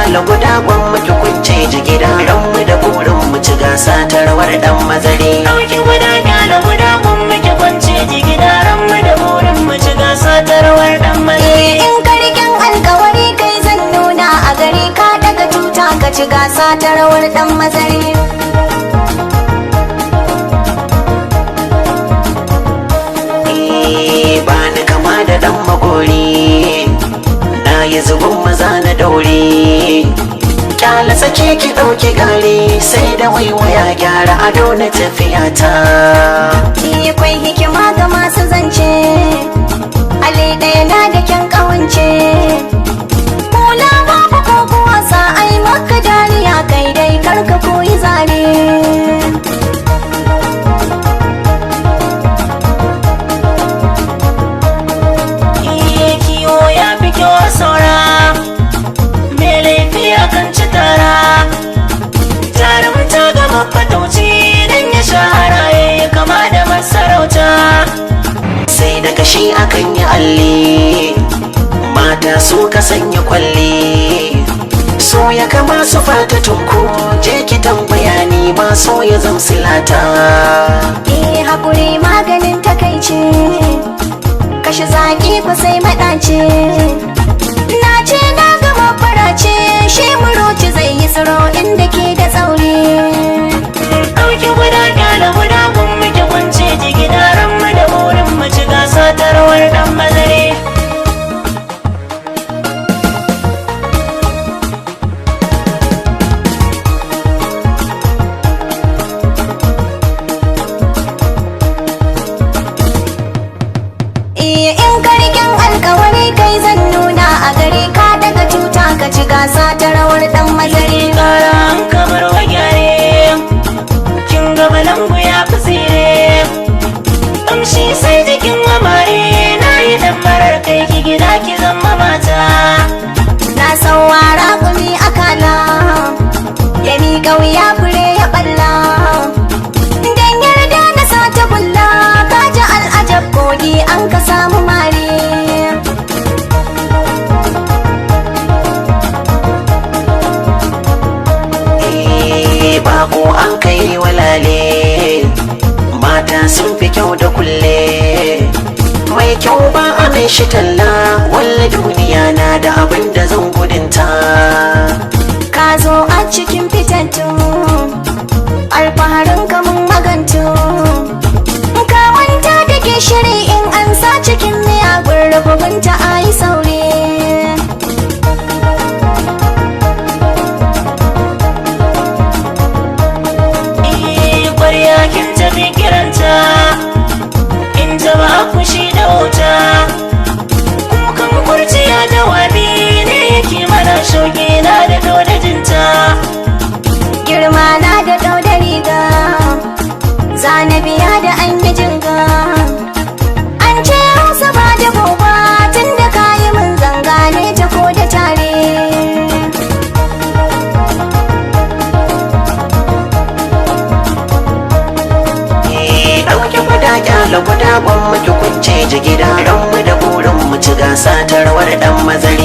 kyala guda gwan muke kunce jigida ranmu da burin mu ci gasa ta rawar dan mazari. Dauki guda kyala guda gwan muke kunce jigida ranmu da burin mu ci gasa ta rawar dan mazari. In karkin alkawari kai zan nuna a gari ka daga tuta ka ci gasa ta rawar dan mazari. Ba ni kama da dan magori na yi zubin maza na daure. Kyala sake ki ɗauki gari sai da waiwaya gyara ado na tafiyata. Kwai hikima ga masu zance ale ɗaya na da kyan ƙawance. Kula babu ko kuwa sa ai maka dariya kai dai karka koyi zane. Saura me laifi akan ci tara jarumta ga mafatauci dan ya shahara ya kama da masarauta. Sai da kashi akan yi alli mata su ka sanya kwalli. So ya kama su fata tunku je ki tambaya ni ma so ya zamsilata. Hakuri maganin takaici kashe zaki ku sai maɗace. Na ce na gama farace shi muroci zai yi tsiro inda ke da tsauri. Ɗauki guda kyala guda gun muke kunce jigida ranmu da burin mu ci gasa ta rawar dan mazari. In karkin alkawari kai zan nuna a gari ka daga tuta ka ci gasa ta rawar dan mazari. Kara an kamar wagyare kin gaba lambu ya fi tsire amshi sai jikin amare na yi damarar kai ki gida ki zama mata. Na saurara gumi akala ya miƙa wuya fure ya balla. Dan yarda na sata bulla ka ji al'ajab kogi an ka samu mare. Bako an kai walale mata sun fi kyau da kulle. Mai kyau ba a mai shi talla walla duniya na da abin da zan gudunta. Ka zo a cikin fitattu alfaharin kamun magantu. Ka manta da ke shiri in an sa cikin miyagun rububinta a yi sauri. Kwarya kin tafi kiranta in jama fushi da wuta. Kukan kurciya jawabi ne yake mana shauki na da dodajinta. Girma na da ɗauda riga zanabiya da an yi jinga. An ce hausa ba da boba tun da kayi mun zanga ne ta ko da tare. Ɗauki guda kyala guda gwan muke kunce jigida ranmu da burin mu ci gasa ta rawar dan mazari.